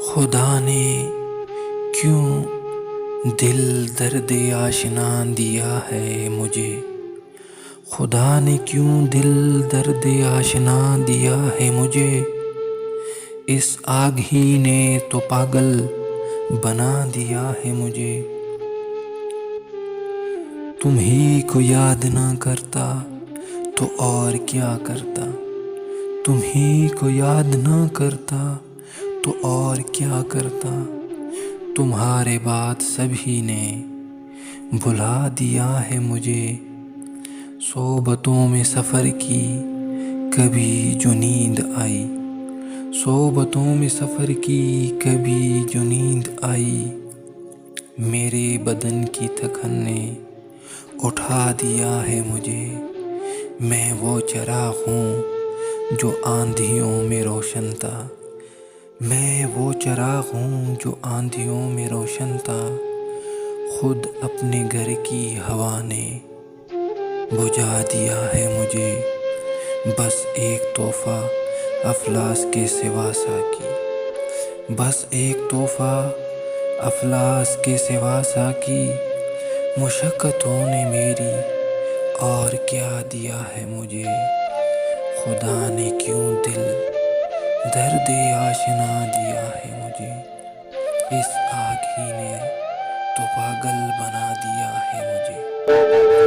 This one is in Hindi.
खुदा ने क्यों दिल दर्द आशना दिया है मुझे। खुदा ने क्यों दिल दर्द आशना दिया है मुझे। इस आग ही ने तो पागल बना दिया है मुझे। तुम ही को याद ना करता तो और क्या करता। तुम ही को याद ना करता तो और क्या करता। तुम्हारे बाद सभी ने भुला दिया है मुझे। सोबतों में सफ़र की कभी जो नींद आई। सोबतों में सफ़र की कभी जो नींद आई। मेरे बदन की थकन ने उठा दिया है मुझे। मैं वो चिराग हूँ जो आंधियों में रोशन था। मैं वो चिराग हूँ जो आंधियों में रोशन था। खुद अपने घर की हवा ने बुझा दिया है मुझे। बस एक तोहफा अफलास के सिवा साकी। बस एक तोहफा अफलास के सिवा साकी। मुशक्क़तों ने मेरी और क्या दिया है मुझे। खुदा ने क्यों दिल दर्द आशना दिया है मुझे। इस आग ही ने तो पागल बना दिया है मुझे।